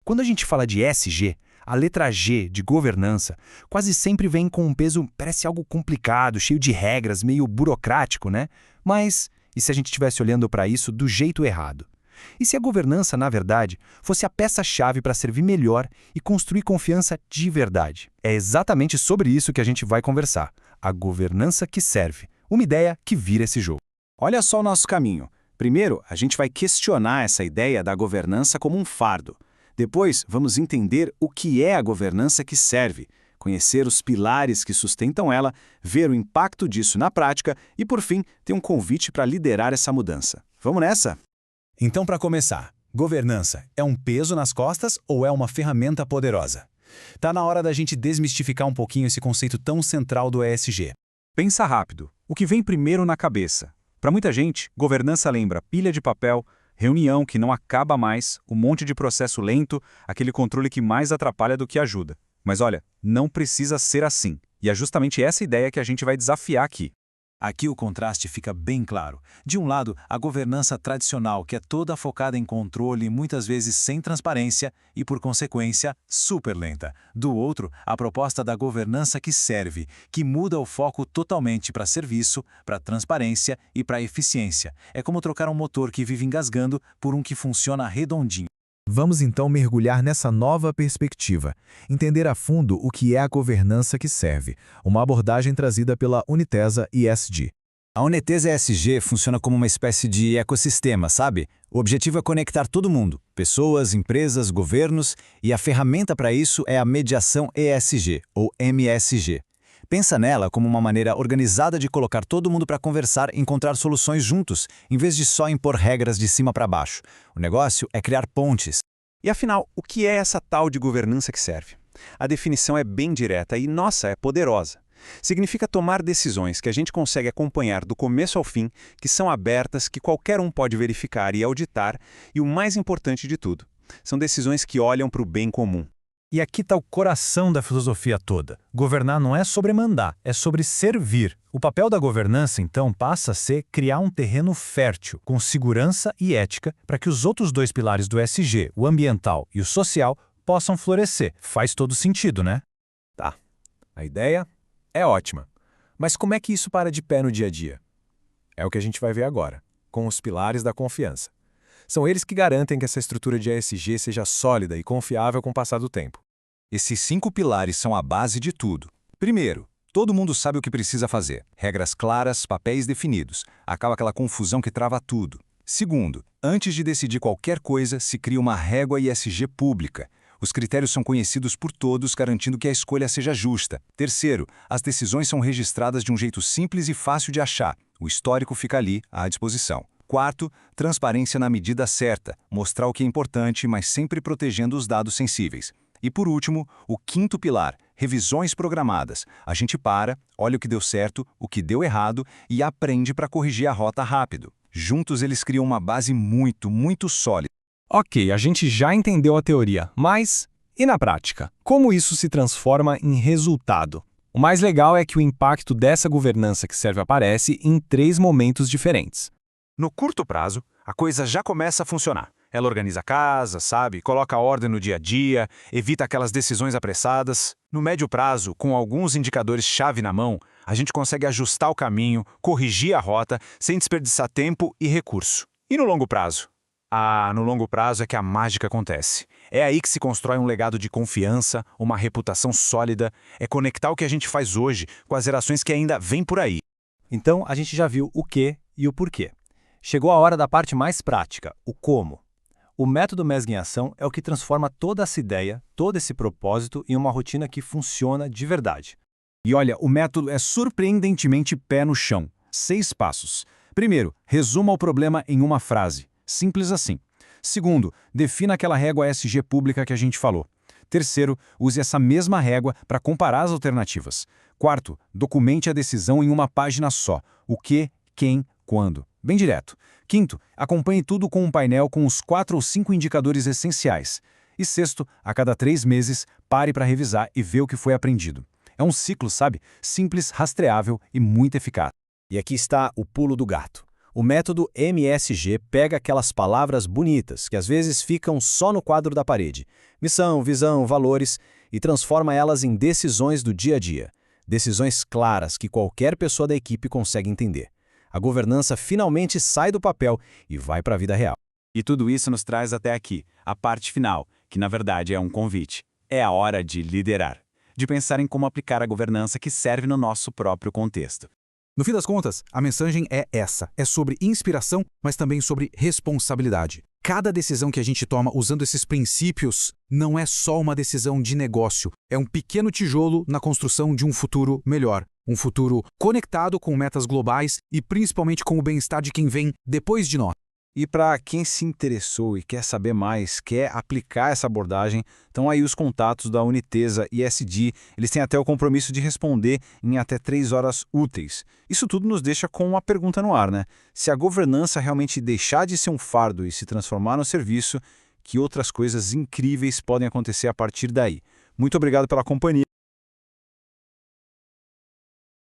Quando a gente fala de ESG, a letra G de governança quase sempre vem com um peso, parece algo complicado, cheio de regras, meio burocrático, né? Mas e se a gente estivesse olhando para isso do jeito errado? E se a governança, na verdade, fosse a peça-chave para servir melhor e construir confiança de verdade? É exatamente sobre isso que a gente vai conversar. A governança que serve. Uma ideia que vira esse jogo. Olha só o nosso caminho. Primeiro, a gente vai questionar essa ideia da governança como um fardo. Depois, vamos entender o que é a governança que serve, conhecer os pilares que sustentam ela, ver o impacto disso na prática e, por fim, ter um convite para liderar essa mudança. Vamos nessa? Então, para começar, governança é um peso nas costas ou é uma ferramenta poderosa? Tá na hora da gente desmistificar um pouquinho esse conceito tão central do ESG. Pensa rápido. O que vem primeiro na cabeça? Para muita gente, governança lembra pilha de papel, reunião que não acaba mais, um monte de processo lento, aquele controle que mais atrapalha do que ajuda. Mas olha, não precisa ser assim. E é justamente essa ideia que a gente vai desafiar aqui. Aqui o contraste fica bem claro. De um lado, a governança tradicional, que é toda focada em controle, muitas vezes sem transparência e, por consequência, super lenta. Do outro, a proposta da governança que serve, que muda o foco totalmente para serviço, para transparência e para eficiência. É como trocar um motor que vive engasgando por um que funciona redondinho. Vamos então mergulhar nessa nova perspectiva, entender a fundo o que é a governança que serve, uma abordagem trazida pela Unitesa ESG. A Unitesa ESG funciona como uma espécie de ecossistema, sabe? O objetivo é conectar todo mundo, pessoas, empresas, governos, e a ferramenta para isso é a mediação ESG, ou MSG. Pensa nela como uma maneira organizada de colocar todo mundo para conversar e encontrar soluções juntos, em vez de só impor regras de cima para baixo. O negócio é criar pontes. E afinal, o que é essa tal de governança que serve? A definição é bem direta e, nossa, é poderosa. Significa tomar decisões que a gente consegue acompanhar do começo ao fim, que são abertas, que qualquer um pode verificar e auditar, e o mais importante de tudo, são decisões que olham para o bem comum. E aqui está o coração da filosofia toda. Governar não é sobre mandar, é sobre servir. O papel da governança, então, passa a ser criar um terreno fértil, com segurança e ética, para que os outros dois pilares do ESG, o ambiental e o social, possam florescer. Faz todo sentido, né? Tá. A ideia é ótima. Mas como é que isso para de pé no dia a dia? É o que a gente vai ver agora, com os pilares da confiança. São eles que garantem que essa estrutura de ESG seja sólida e confiável com o passar do tempo. Esses 5 pilares são a base de tudo. Primeiro, todo mundo sabe o que precisa fazer. Regras claras, papéis definidos. Acaba aquela confusão que trava tudo. Segundo, antes de decidir qualquer coisa, se cria uma régua ESG pública. Os critérios são conhecidos por todos, garantindo que a escolha seja justa. Terceiro, as decisões são registradas de um jeito simples e fácil de achar. O histórico fica ali, à disposição. Quarto, transparência na medida certa, mostrar o que é importante, mas sempre protegendo os dados sensíveis. E por último, o quinto pilar, revisões programadas. A gente para, olha o que deu certo, o que deu errado e aprende para corrigir a rota rápido. Juntos eles criam uma base muito sólida. Ok, a gente já entendeu a teoria, mas e na prática? Como isso se transforma em resultado? O mais legal é que o impacto dessa governança que serve aparece em 3 momentos diferentes. No curto prazo, a coisa já começa a funcionar. Ela organiza a casa, sabe? Coloca ordem no dia a dia, evita aquelas decisões apressadas. No médio prazo, com alguns indicadores-chave na mão, a gente consegue ajustar o caminho, corrigir a rota, sem desperdiçar tempo e recurso. E no longo prazo? No longo prazo é que a mágica acontece. É aí que se constrói um legado de confiança, uma reputação sólida, é conectar o que a gente faz hoje com as gerações que ainda vêm por aí. Então, a gente já viu o que e o porquê. Chegou a hora da parte mais prática, o como. O método MESG em ação é o que transforma toda essa ideia, todo esse propósito em uma rotina que funciona de verdade. E olha, o método é surpreendentemente pé no chão. 6 passos. Primeiro, resuma o problema em uma frase. Simples assim. Segundo, defina aquela régua ESG pública que a gente falou. Terceiro, use essa mesma régua para comparar as alternativas. Quarto, documente a decisão em uma página só. O que, quem, quando. Bem direto. Quinto, acompanhe tudo com um painel com os 4 ou 5 indicadores essenciais. E sexto, a cada 3 meses, pare para revisar e ver o que foi aprendido. É um ciclo, sabe? Simples, rastreável e muito eficaz. E aqui está o pulo do gato. O método MSG pega aquelas palavras bonitas, que às vezes ficam só no quadro da parede, missão, visão, valores, e transforma elas em decisões do dia a dia. Decisões claras que qualquer pessoa da equipe consegue entender. A governança finalmente sai do papel e vai para a vida real. E tudo isso nos traz até aqui, a parte final, que na verdade é um convite. É a hora de liderar, de pensar em como aplicar a governança que serve no nosso próprio contexto. No fim das contas, a mensagem é essa. É sobre inspiração, mas também sobre responsabilidade. Cada decisão que a gente toma usando esses princípios não é só uma decisão de negócio. É um pequeno tijolo na construção de um futuro melhor. Um futuro conectado com metas globais e principalmente com o bem-estar de quem vem depois de nós. E para quem se interessou e quer saber mais, quer aplicar essa abordagem, estão aí os contatos da Unitesa ISD. Eles têm até o compromisso de responder em até 3 horas úteis. Isso tudo nos deixa com uma pergunta no ar, né? Se a governança realmente deixar de ser um fardo e se transformar no serviço, que outras coisas incríveis podem acontecer a partir daí? Muito obrigado pela companhia.